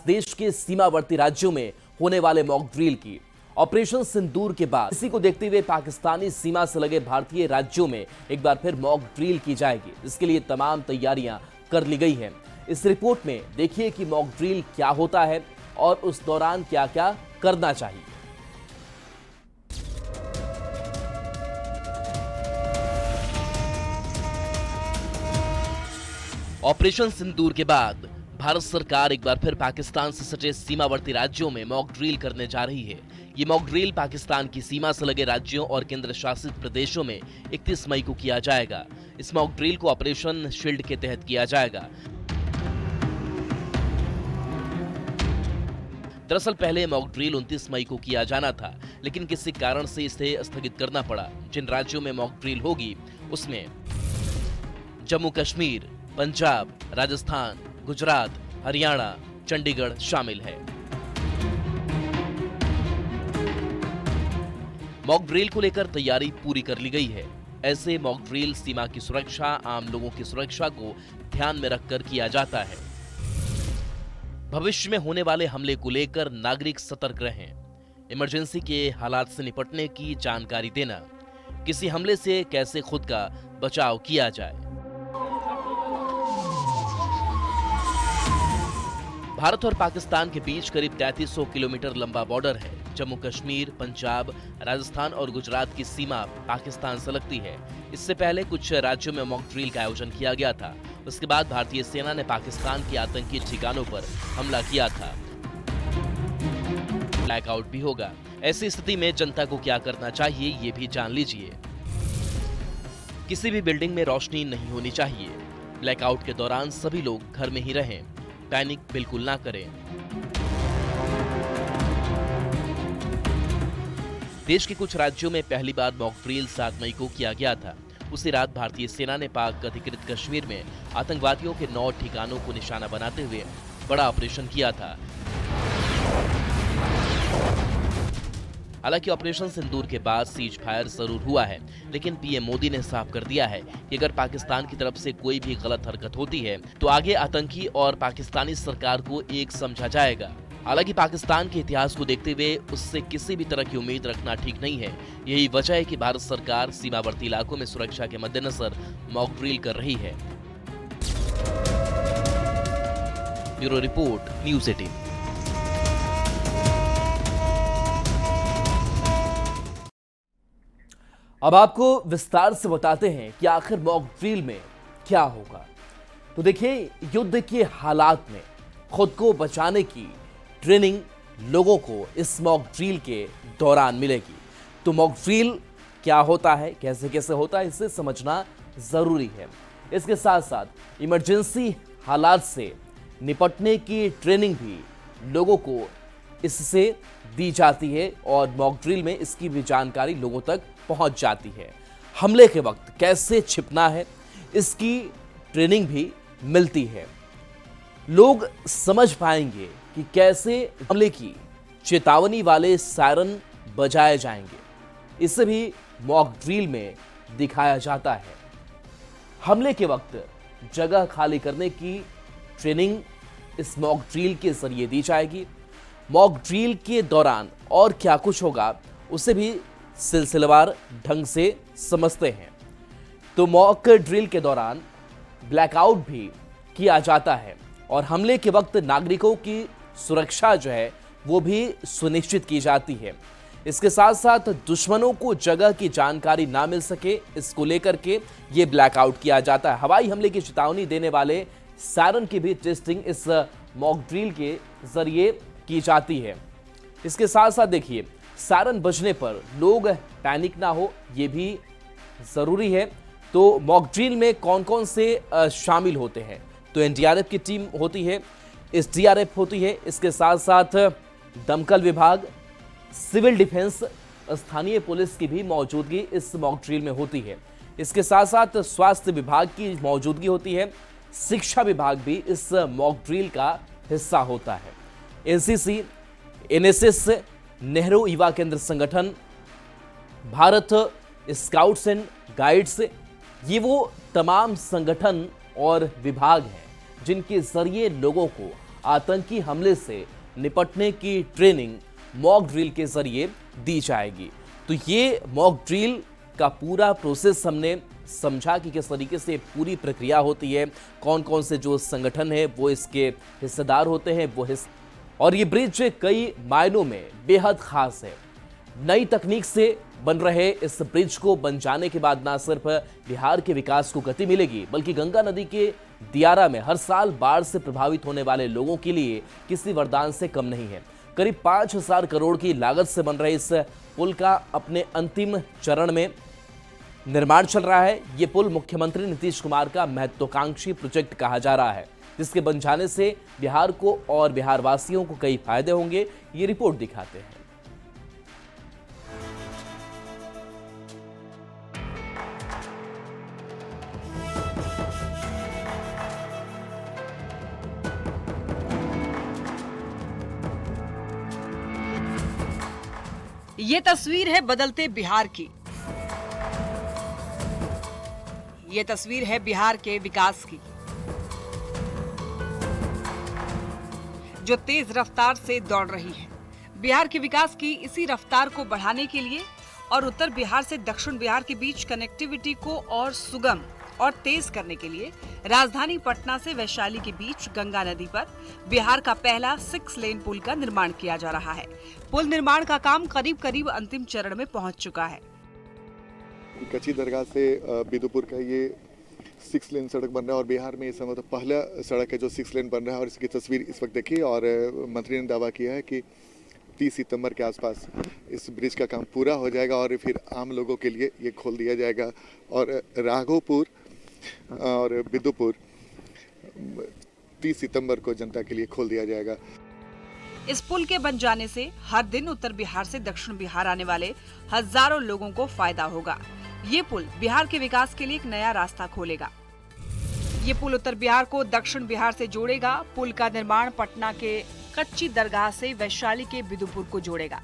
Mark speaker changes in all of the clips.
Speaker 1: देश के सीमावर्ती राज्यों में होने वाले मॉक ड्रिल की। ऑपरेशन सिंदूर के बाद इसी को देखते हुए पाकिस्तानी सीमा से लगे भारतीय राज्यों में एक बार फिर मॉक ड्रिल की जाएगी। इसके लिए तमाम तैयारियां कर ली गई हैं। इस रिपोर्ट में देखिए कि मॉक ड्रिल क्या होता है और उस दौरान क्या क्या करना चाहिए। ऑपरेशन सिंदूर के बाद भारत सरकार एक बार फिर पाकिस्तान से सटे सीमावर्ती राज्यों में मॉक ड्रिल करने जा रही है। ये मॉक ड्रिल पाकिस्तान की सीमा से लगे राज्यों और केंद्र शासित प्रदेशों में 31 मई को किया जाएगा। इस मॉक ड्रिल को ऑपरेशन शील्ड के तहत किया जाएगा। दरअसल पहले मॉक ड्रिल 29 मई को किया जाना था, लेकिन किसी कारण से इसे स्थगित करना पड़ा। जिन राज्यों में मॉक ड्रिल होगी उसमें जम्मू कश्मीर, पंजाब, राजस्थान, गुजरात, हरियाणा, चंडीगढ़ शामिल है। मॉक ड्रिल को लेकर तैयारी पूरी कर ली गई है। ऐसे मॉक ड्रिल सीमा की सुरक्षा, आम लोगों की सुरक्षा को ध्यान में रखकर किया जाता है। भविष्य में होने वाले हमले को लेकर नागरिक सतर्क रहें। इमरजेंसी के हालात से निपटने की जानकारी देना, किसी हमले से कैसे खुद का बचाव किया जाए। भारत और पाकिस्तान के बीच करीब 3300 किलोमीटर लंबा बॉर्डर है। जम्मू कश्मीर, पंजाब, राजस्थान और गुजरात की सीमा पाकिस्तान से लगती है। इससे पहले कुछ राज्यों में मॉक ड्रिल का आयोजन किया गया था। उसके बाद भारतीय सेना ने पाकिस्तान के आतंकी ठिकानों पर हमला किया था। ब्लैकआउट भी होगा। ऐसी स्थिति में जनता को क्या करना चाहिए ये भी जान लीजिए। किसी भी बिल्डिंग में रोशनी नहीं होनी चाहिए। ब्लैकआउट के दौरान सभी लोग घर में ही रहें। पैनिक बिल्कुल ना करें। देश के कुछ राज्यों में पहली बार मॉक ड्रिल 7 मई को किया गया था। उसी रात भारतीय सेना ने पाक अधिकृत कश्मीर में आतंकवादियों के 9 ठिकानों को निशाना बनाते हुए बड़ा ऑपरेशन किया था। हालांकि ऑपरेशन सिंदूर के बाद सीज फायर जरूर हुआ है, लेकिन पीएम मोदी ने साफ कर दिया है कि अगर पाकिस्तान की तरफ से कोई भी गलत हरकत होती है तो आगे आतंकी और पाकिस्तानी सरकार को एक समझा जाएगा। हालांकि पाकिस्तान के इतिहास को देखते हुए उससे किसी भी तरह की उम्मीद रखना ठीक नहीं है। यही वजह है कि भारत सरकार सीमावर्ती इलाकों में सुरक्षा के मद्देनजर मॉक ड्रिल कर रही है। Bureau report, news 18। अब आपको विस्तार से बताते हैं कि आखिर मॉक ड्रिल में क्या होगा। तो देखिए, युद्ध के हालात में खुद को बचाने की ट्रेनिंग लोगों को इस मॉक ड्रिल के दौरान मिलेगी। तो मॉक ड्रिल क्या होता है, कैसे कैसे होता है, इसे समझना जरूरी है। इसके साथ साथ इमरजेंसी हालात से निपटने की ट्रेनिंग भी लोगों को इससे दी जाती है और मॉक ड्रिल में इसकी भी जानकारी लोगों तक पहुंच जाती है। हमले के वक्त कैसे छिपना है, इसकी ट्रेनिंग भी मिलती है। लोग समझ पाएंगे कि कैसे हमले की चेतावनी वाले सायरन बजाए जाएंगे। इसे भी मॉक ड्रिल में दिखाया जाता है। हमले के वक्त जगह खाली करने की ट्रेनिंग इस मॉक ड्रिल के जरिए दी जाएगी। मॉक ड्रिल के दौरान और क्या कुछ होगा उसे भी सिलसिलेवार ढंग से समझते हैं। तो मॉक ड्रिल के दौरान ब्लैकआउट भी किया जाता है और हमले के वक्त नागरिकों की सुरक्षा जो है वो भी सुनिश्चित की जाती है। इसके साथ साथ दुश्मनों को जगह की जानकारी ना मिल सके, इसको लेकर के ये ब्लैकआउट किया जाता है। हवाई हमले की चेतावनी देने वाले सायरन की भी टेस्टिंग इस मॉक ड्रिल के जरिए की जाती है। इसके साथ साथ देखिए, सायरन बजने पर लोग पैनिक ना हो ये भी जरूरी है। तो मॉक ड्रिल में कौन कौन से शामिल होते हैं, तो एनडीआरएफ की टीम होती है, एसडीआरएफ होती है, इसके साथ साथ दमकल विभाग, सिविल डिफेंस, स्थानीय पुलिस की भी मौजूदगी इस मॉक ड्रिल में होती है। इसके साथ साथ स्वास्थ्य विभाग की मौजूदगी होती है। शिक्षा विभाग भी इस मॉक ड्रिल का हिस्सा होता है। एनसीसी, एनएसएस, नेहरू युवा केंद्र संगठन, भारत स्काउट्स एंड गाइड्स, ये वो तमाम संगठन और विभाग हैं जिनके जरिए लोगों को आतंकी हमले से निपटने की ट्रेनिंग मॉक ड्रिल के जरिए दी जाएगी। तो ये मॉक ड्रिल का पूरा प्रोसेस हमने समझा कि किस तरीके से पूरी प्रक्रिया होती है, कौन कौन से जो संगठन है वो इसके हिस्सेदार होते हैं और ये ब्रिज कई मायनों में बेहद खास है। नई तकनीक से बन रहे इस ब्रिज को बन जाने के बाद न सिर्फ बिहार के विकास को गति मिलेगी, बल्कि गंगा नदी के दियारा में हर साल बाढ़ से प्रभावित होने वाले लोगों के लिए किसी वरदान से कम नहीं है। करीब 5,000 करोड़ की लागत से बन रहे इस पुल का अपने अंतिम चरण में निर्माण चल रहा है। ये पुल मुख्यमंत्री नीतीश कुमार का महत्वाकांक्षी प्रोजेक्ट कहा जा रहा है, जिसके बन जाने से बिहार को और बिहार वासियों को कई फायदे होंगे। ये रिपोर्ट दिखाते हैं।
Speaker 2: ये तस्वीर है बदलते बिहार की। ये तस्वीर है बिहार के विकास की, जो तेज रफ्तार से दौड़ रही है। बिहार के विकास की इसी रफ्तार को बढ़ाने के लिए और उत्तर बिहार से दक्षिण बिहार के बीच कनेक्टिविटी को और सुगम और तेज करने के लिए राजधानी पटना से वैशाली के बीच गंगा नदी पर बिहार का पहला 6 लेन पुल का निर्माण किया जा रहा है। पुल निर्माण का काम करीब करीब अंतिम चरण में पहुंच चुका है।
Speaker 3: कच्ची दरगाह से बिदुपुर का ये 6 लेन सड़क बन रहा है और बिहार में इस समय तो पहला सड़क है जो 6 लेन बन रहा है। और इसकी तस्वीर इस वक्त देखिए और मंत्री ने दावा किया है कि 30 सितंबर के आसपास इस ब्रिज का काम पूरा हो जाएगा और फिर आम लोगों के लिए ये खोल दिया जाएगा। और राघोपुर और बिदुपुर 30 सितंबर को जनता के लिए खोल दिया जाएगा।
Speaker 2: इस पुल के बन जाने से हर दिन उत्तर बिहार से दक्षिण बिहार आने वाले हजारों लोगों को फायदा होगा। ये पुल बिहार के विकास के लिए एक नया रास्ता खोलेगा। ये पुल उत्तर बिहार को दक्षिण बिहार से जोड़ेगा। पुल का निर्माण पटना के कच्ची दरगाह से वैशाली के बिदुपुर को जोड़ेगा।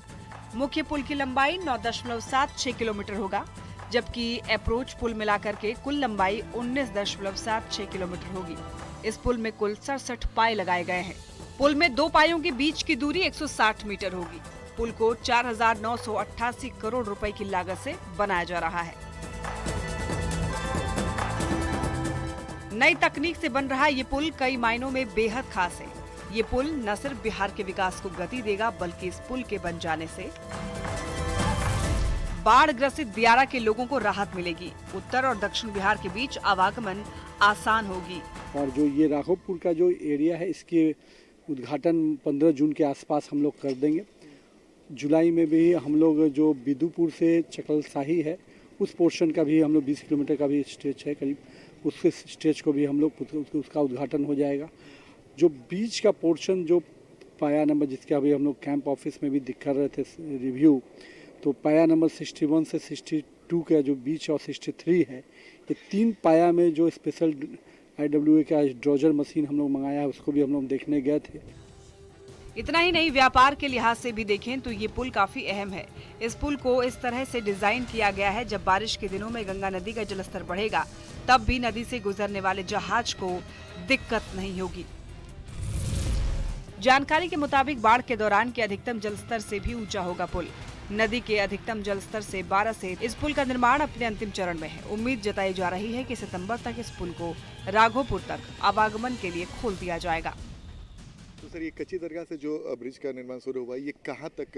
Speaker 2: मुख्य पुल की लंबाई 9.76 किलोमीटर होगा, जबकि अप्रोच पुल मिलाकर के कुल लंबाई 19.76 किलोमीटर होगी। इस पुल में कुल 67 पाए लगाए गए हैं। पुल में 2 पायों के बीच की दूरी 160 मीटर होगी। पुल को 4,988 करोड़ रुपए की लागत से बनाया जा रहा है। नई तकनीक से बन रहा ये पुल कई मायनों में बेहद खास है। ये पुल न सिर्फ बिहार के विकास को गति देगा, बल्कि इस पुल के बन जाने से बाढ़ ग्रसित दियारा के लोगों को राहत मिलेगी। उत्तर और दक्षिण बिहार के बीच आवागमन आसान होगी।
Speaker 4: और जो ये राघोपुर का जो एरिया है, इसके उद्घाटन 15 जून के आसपास हम लोग कर देंगे। जुलाई में भी हम लोग जो बिदुपुर से चकलसाही है उस पोर्शन का भी हम लोग 20 किलोमीटर का भी स्ट्रेच है करीब, उसके स्ट्रेच को भी हम लोग उसका उद्घाटन हो जाएगा। जो बीच का पोर्शन जो पाया नंबर जिसका अभी हम लोग कैंप ऑफिस में भी दिखा रहे थे रिव्यू, तो पाया नंबर 61 से 62 का जो बीच और 63 है, ये 3 पाया में जो स्पेशल IWA का ड्रोजर मशीन हम लोग मंगाया है उसको भी हम लोग देखने गए थे।
Speaker 2: इतना ही नहीं, व्यापार के लिहाज से भी देखें तो ये पुल काफी अहम है। इस पुल को इस तरह से डिजाइन किया गया है, जब बारिश के दिनों में गंगा नदी का जलस्तर बढ़ेगा तब भी नदी से गुजरने वाले जहाज को दिक्कत नहीं होगी। जानकारी के मुताबिक बाढ़ के दौरान के अधिकतम जलस्तर से भी ऊंचा होगा पुल। नदी के अधिकतम जलस्तर से 12 से इस पुल का निर्माण अपने अंतिम चरण में है। उम्मीद जताई जा रही है कि सितंबर तक इस पुल को राघोपुर तक आवागमन के लिए खोल दिया जाएगा।
Speaker 3: तो सर, ये कच्ची दरगाह से जो ब्रिज का निर्माण शुरू हुआ, ये कहाँ तक?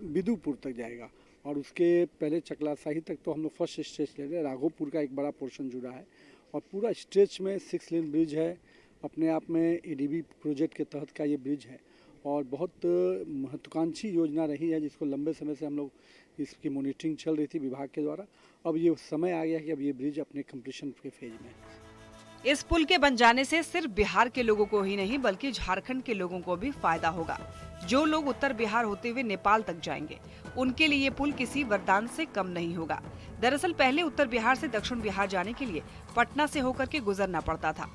Speaker 4: बिदुपुर तक जाएगा और उसके पहले चकलासाही तक तो हम लोग फर्स्ट स्टेज ले रहे हैं। राघोपुर का एक बड़ा पोर्शन जुड़ा है और पूरा स्ट्रेच में 6 लेन ब्रिज है। अपने आप में ADB प्रोजेक्ट के तहत का ये ब्रिज है और बहुत महत्वाकांक्षी योजना रही है, जिसको लंबे समय से हम लोग इसकी मॉनिटरिंग चल रही थी विभाग के द्वारा। अब ये समय आ गया कि अब ये ब्रिज अपने कंप्लीशन के फेज में है।
Speaker 2: इस पुल के बन जाने से सिर्फ बिहार के लोगों को ही नहीं, बल्कि झारखंड के लोगों को भी फायदा होगा। जो लोग उत्तर बिहार होते हुए नेपाल तक जाएंगे, उनके लिए ये पुल किसी वरदान से कम नहीं होगा। दरअसल पहले उत्तर बिहार से दक्षिण बिहार जाने के लिए पटना से होकर के गुजरना पड़ता था।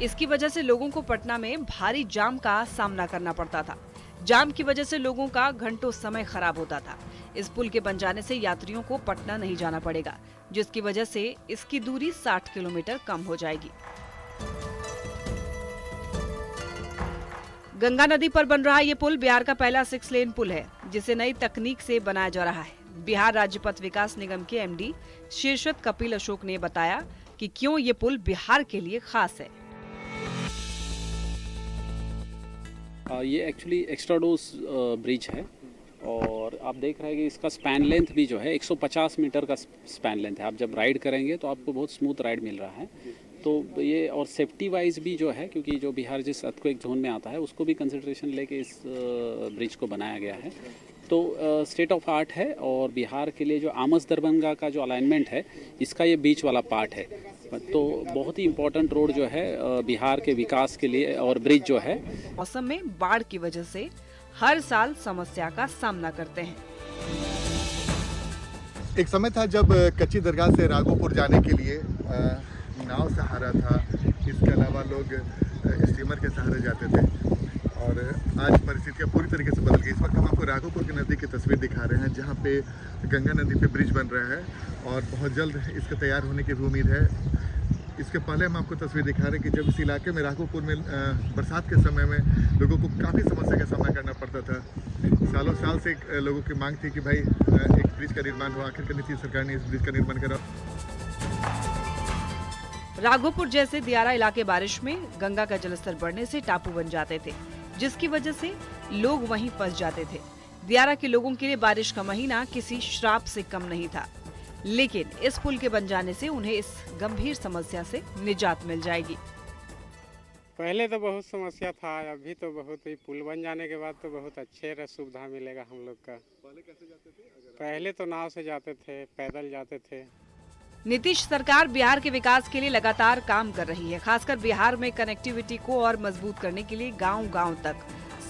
Speaker 2: इसकी वजह से लोगों को पटना में भारी जाम का सामना करना पड़ता था। जाम की वजह से लोगों का घंटों समय खराब होता था। इस पुल के बन जाने से यात्रियों को पटना नहीं जाना पड़ेगा, जिसकी वजह से इसकी दूरी 60 किलोमीटर कम हो जाएगी। गंगा नदी पर बन रहा ये पुल बिहार का पहला 6 लेन पुल है, जिसे नई तकनीक से बनाया जा रहा है। बिहार राज्य पथ विकास निगम के एमडी शीर्षद कपिल अशोक ने बताया कि क्यों ये पुल बिहार के लिए खास है।
Speaker 5: ये एक्चुअली एक्स्ट्राडोस ब्रिज है और आप देख रहे हैं कि इसका स्पैन लेंथ भी जो है 150 मीटर का स्पैन लेंथ है। आप जब राइड करेंगे तो आपको बहुत स्मूथ राइड मिल रहा है। तो ये और सेफ्टी वाइज भी जो है, क्योंकि जो बिहार जिस अर्थक्वेक जोन में आता है उसको भी कंसिडरेशन लेके इस ब्रिज को बनाया गया है। तो स्टेट ऑफ आर्ट है और बिहार के लिए जो आमस दरभंगा का जो अलाइनमेंट है, इसका ये बीच वाला पार्ट है। तो बहुत ही इम्पोर्टेंट रोड जो है बिहार के विकास के लिए। और ब्रिज जो है
Speaker 2: मौसम में बाढ़ की वजह से हर साल समस्या का सामना करते हैं।
Speaker 3: एक समय था जब कच्ची दरगाह से राघोपुर जाने के लिए नाव सहारा था, इसके अलावा लोग स्टीमर के सहारे जाते थे। और आज परिस्थितियाँ पूरी तरीके से बदल गई। इस वक्त हम आपको राघोपुर के नज़दीक की तस्वीर दिखा रहे हैं, जहाँ पे गंगा नदी पे ब्रिज बन रहा है और बहुत जल्द इसके तैयार होने की भी उम्मीद है। इसके पहले हम आपको तस्वीर दिखा रहे हैं कि जब इस इलाके में राघोपुर में बरसात के समय में लोगों को काफ़ी समस्या का सामना करना पड़ता था। सालों साल से लोगों की मांग थी कि भाई एक ब्रिज का निर्माण हो। आखिरकार नीतीश सरकार ने इस ब्रिज का निर्माण करा।
Speaker 2: राघोपुर जैसे दियारा इलाके बारिश में गंगा का जलस्तर बढ़ने से टापू बन जाते थे, जिसकी वजह से लोग वहीं फंस जाते थे। दियारा के लोगों के लिए बारिश का महीना किसी श्राप से कम नहीं था, लेकिन इस पुल के बन जाने से उन्हें इस गंभीर समस्या से निजात मिल जाएगी।
Speaker 6: पहले तो बहुत समस्या था, अभी तो बहुत ही पुल बन जाने के बाद तो बहुत अच्छे सुविधा मिलेगा हम लोग का।
Speaker 3: पहले कैसे जाते थे?
Speaker 6: पहले तो नाव से जाते थे, पैदल जाते थे।
Speaker 2: नीतीश सरकार बिहार के विकास के लिए लगातार काम कर रही है। खासकर बिहार में कनेक्टिविटी को और मजबूत करने के लिए गांव-गांव तक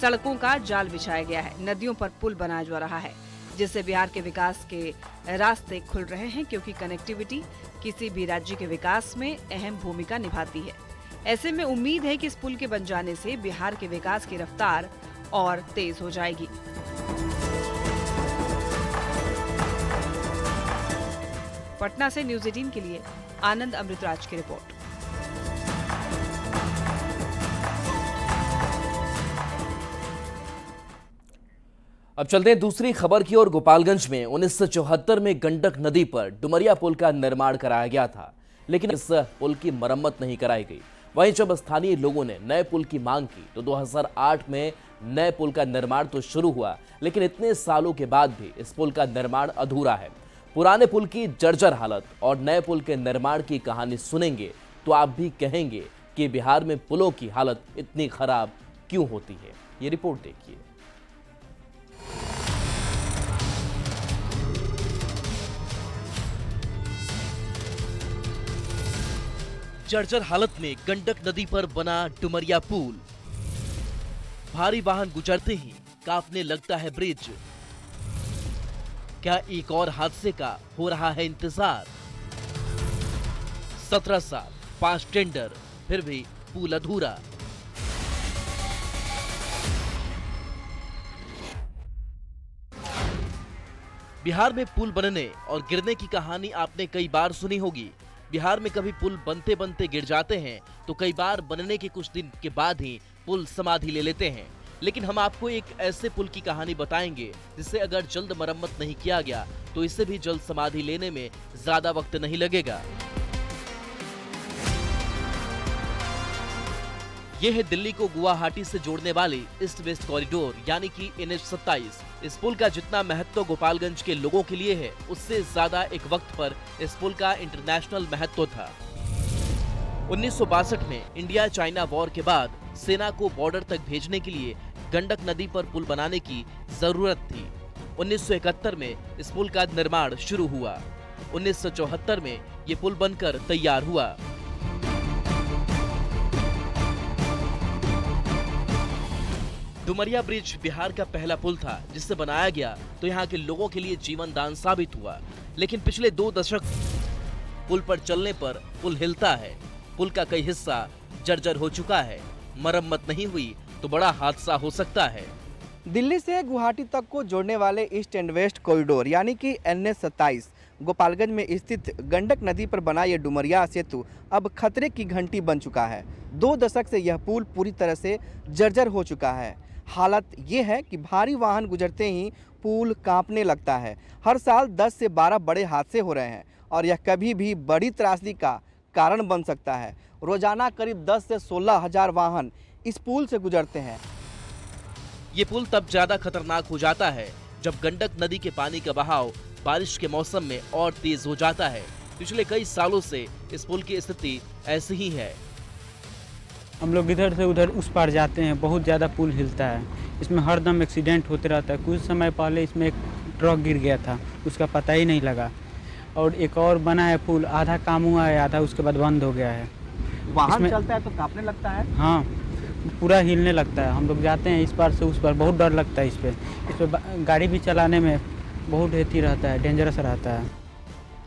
Speaker 2: सड़कों का जाल बिछाया गया है। नदियों पर पुल बनाया जा रहा है, जिससे बिहार के विकास के रास्ते खुल रहे हैं, क्योंकि कनेक्टिविटी किसी भी राज्य के विकास में अहम भूमिका निभाती है। ऐसे में उम्मीद है कि इस पुल के बन जाने से बिहार के विकास की रफ्तार और तेज हो जाएगी। पटना से न्यूज़ 18 के लिए आनंद अमृतराज की रिपोर्ट।
Speaker 1: अब चलते हैं दूसरी खबर की ओर। गोपालगंज में 1974 में गंडक नदी पर डुमरिया पुल का निर्माण कराया गया था, लेकिन इस पुल की मरम्मत नहीं कराई गई। वहीं जब स्थानीय लोगों ने नए पुल की मांग की तो 2008 में नए पुल का निर्माण तो शुरू हुआ, लेकिन इतने सालों के बाद भी इस पुल का निर्माण अधूरा है। पुराने पुल की जर्जर हालत और नए पुल के निर्माण की कहानी सुनेंगे तो आप भी कहेंगे कि बिहार में पुलों की हालत इतनी खराब क्यों होती है। ये रिपोर्ट देखिए। जर्जर हालत में गंडक नदी पर बना डुमरिया पुल। भारी वाहन गुजरते ही कांपने लगता है ब्रिज। क्या एक और हादसे का हो रहा है इंतजार? 17 साल, 5 टेंडर, फिर भी पुल अधूरा। बिहार में पुल बनने और गिरने की कहानी आपने कई बार सुनी होगी। बिहार में कभी पुल बनते बनते गिर जाते हैं तो कई बार बनने के कुछ दिन के बाद ही पुल समाधि ले लेते हैं। लेकिन हम आपको एक ऐसे पुल की कहानी बताएंगे जिसे अगर जल्द मरम्मत नहीं किया गया तो इसे भी जल्द समाधि लेने में ज्यादा वक्त नहीं लगेगा। यह है दिल्ली को गुवाहाटी से जोड़ने वाली ईस्ट वेस्ट कॉरिडोर यानी कि NH-27। इस पुल का जितना महत्व गोपालगंज के लोगों के लिए है, उससे ज्यादा एक वक्त पर इस पुल का इंटरनेशनल महत्व था। 1962 में इंडिया चाइना वॉर के बाद सेना को बॉर्डर तक भेजने के लिए गंडक नदी पर पुल बनाने की जरूरत थी। 1971 में इस पुल का निर्माण शुरू हुआ। 1974 में ये पुल बनकर तैयार हुआ। डुमरिया ब्रिज बिहार का पहला पुल था जिसे बनाया गया तो यहाँ के लोगों के लिए जीवन दान साबित हुआ। लेकिन पिछले 2 दशक पुल पर चलने पर पुल हिलता है। पुल का कई हिस्सा जर्जर हो चुका है। मरम्मत नहीं हुई तो बड़ा हादसा हो सकता है।
Speaker 7: दिल्ली से गुवाहाटी तक को जोड़ने वाले ईस्ट एंड वेस्ट कॉरिडोर यानी कि NH-27 गोपालगंज में स्थित गंडक नदी पर बना यह डुमरिया सेतु अब खतरे की घंटी बन चुका है। 2 दशक से यह पुल पूरी तरह से जर्जर हो चुका है। हालत ये है कि भारी वाहन गुजरते ही पुल कांपने लगता है। हर साल 10 से 12 बड़े हादसे हो रहे हैं और यह कभी भी बड़ी त्रासदी का कारण बन सकता है। रोजाना करीब 10 से 16 हजार वाहन इस पुल से गुजरते हैं।
Speaker 1: ये पुल तब ज्यादा खतरनाक हो जाता है जब गंडक नदी के पानी का बहाव बारिश के मौसम में और तेज हो जाता है। पिछले कई सालों से इस पुल की स्थिति ऐसी ही है।
Speaker 8: हम लोग इधर से उधर उस पार जाते हैं, बहुत ज़्यादा पुल हिलता है। इसमें हरदम एक्सीडेंट होते रहता है। कुछ समय पहले इसमें एक ट्रक गिर गया था, उसका पता ही नहीं लगा। और एक और बना है पुल, आधा काम हुआ है, आधा उसके बाद बंद हो गया है।
Speaker 7: वाहन चलता है तो कांपने लगता है।
Speaker 8: हाँ, पूरा हिलने लगता है। हम लोग जाते हैं इस पार से उस पार, बहुत डर लगता है। इस पर गाड़ी भी चलाने में बहुत हेती रहता है, डेंजरस रहता है।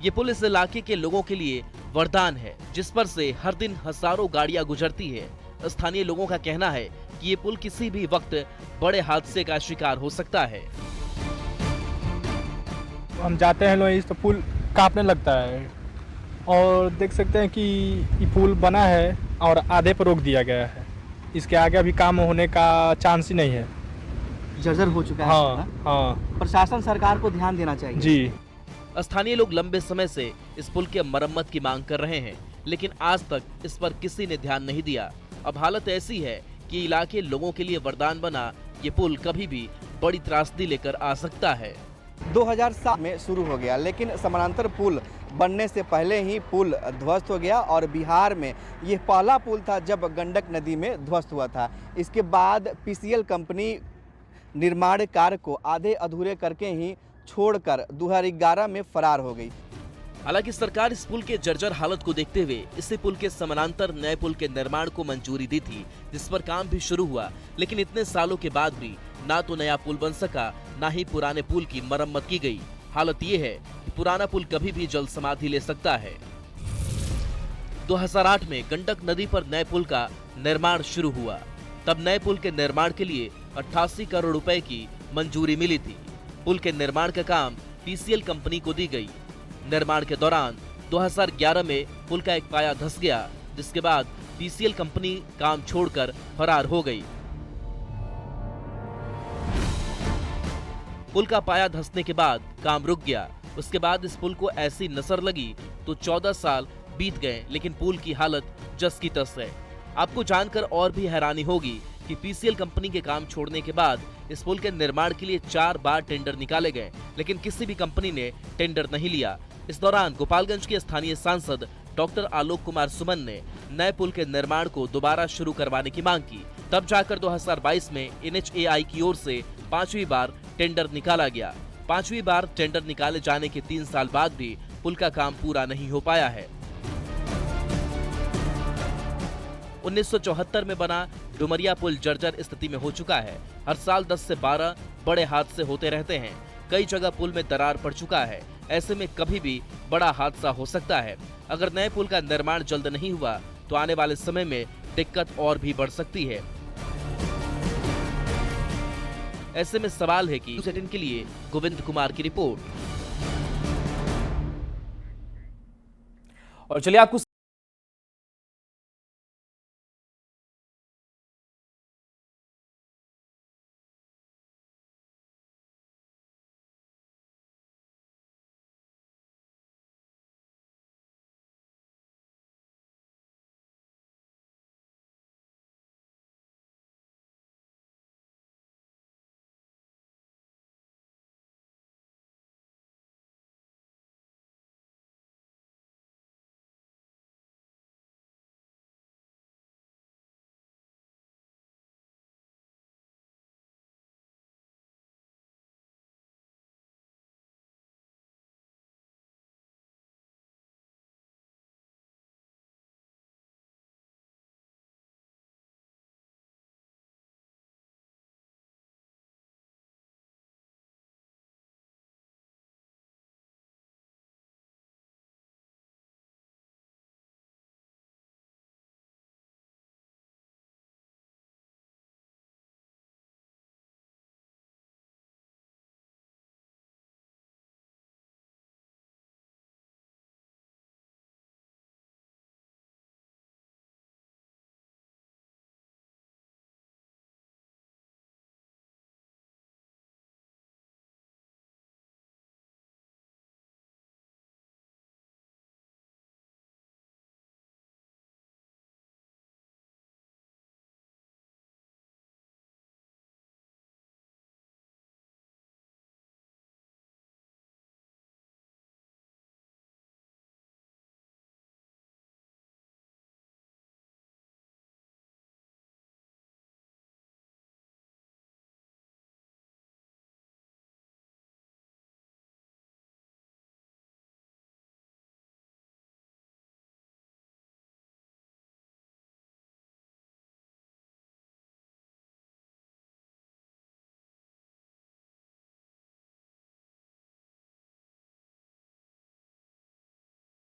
Speaker 1: ये पुल इस इलाके के लोगों के लिए वरदान है, जिस पर से हर दिन हजारों गाड़ियां गुजरती है। स्थानीय लोगों का कहना है कि ये पुल किसी भी वक्त बड़े हादसे का शिकार हो सकता है।
Speaker 9: हम जाते हैं लोग, इस तो पुल कांपने लगता है और देख सकते हैं कि ये पुल बना है और आधे पर रोक दिया गया है। इसके आगे अभी काम होने का चांस ही नहीं है।
Speaker 7: जर्जर हो चुका है।
Speaker 9: हाँ हाँ
Speaker 7: प्रशासन सरकार को ध्यान देना चाहिए।
Speaker 1: जी। स्थानीय लोग लंबे समय से इस पुल के मरम्मत की मांग कर रहे हैं, लेकिन आज तक इस पर किसी ने ध्यान नहीं दिया। अब हालत ऐसी है कि इलाके लोगों के लिए वरदान बना ये पुल कभी भी बड़ी त्रासदी लेकर आ सकता है।
Speaker 7: 2007 में शुरू हो गया, लेकिन समानांतर पुल बनने से पहले ही पुल ध्वस्त हो गया और बिहार में ये पहला पुल था जब गंडक नदी में ध्वस्त हुआ था। इसके बाद PCL कंपनी निर्माण कार्य को आधे अधूरे करके ही छोड़कर 2011 में फरार हो गई।
Speaker 1: हालांकि सरकार इस पुल के जर्जर हालत को देखते हुए इसी पुल के समानांतर नए पुल के निर्माण को मंजूरी दी थी, जिस पर काम भी शुरू हुआ। लेकिन इतने सालों के बाद भी ना तो नया पुल बन सका, ना ही पुराने पुल की मरम्मत की गई। हालत ये है कि पुराना पुल कभी भी जल समाधि ले सकता है। 2008 में गंडक नदी पर नए पुल का निर्माण शुरू हुआ। तब नए पुल के निर्माण के लिए 88 करोड़ रुपए की मंजूरी मिली थी। पुल के निर्माण का काम PCL कंपनी को दी गई। निर्माण के दौरान 2011 में पुल का एक पाया धंस गया, जिसके बाद PCL कंपनी काम छोड़कर फरार हो गई। पुल का पाया धंसने के बाद काम रुक गया। उसके बाद इस पुल को ऐसी नसर लगी तो 14 साल बीत गए, लेकिन पुल की हालत जस की तस है। आपको जानकर और भी हैरानी होगी कि PCL कंपनी के काम छोड़ने के बाद इस पुल के निर्माण के लिए 4 बार टेंडर निकाले गए, लेकिन किसी भी कंपनी ने टेंडर नहीं लिया। इस दौरान गोपालगंज के स्थानीय सांसद डॉक्टर आलोक कुमार सुमन ने नए पुल के निर्माण को दोबारा शुरू करवाने की मांग की। तब जाकर 2022 में NHAI की ओर से 5वीं बार टेंडर निकाला गया। 5वीं बार टेंडर निकाले जाने के 3 साल बाद भी पुल का काम पूरा नहीं हो पाया है। 1974 में बना डुमरिया पुल जर्जर स्थिति में हो चुका है। हर साल 10 से 12 बड़े हादसे होते रहते हैं। कई जगह पुल में दरार पड़ चुका है। ऐसे में कभी भी बड़ा हादसा हो सकता है। अगर नए पुल का निर्माण जल्द नहीं हुआ तो आने वाले समय में दिक्कत और भी बढ़ सकती है। ऐसे में सवाल है कि न्यूज़ 18 के लिए गोविंद कुमार की रिपोर्ट। और चलिए आपको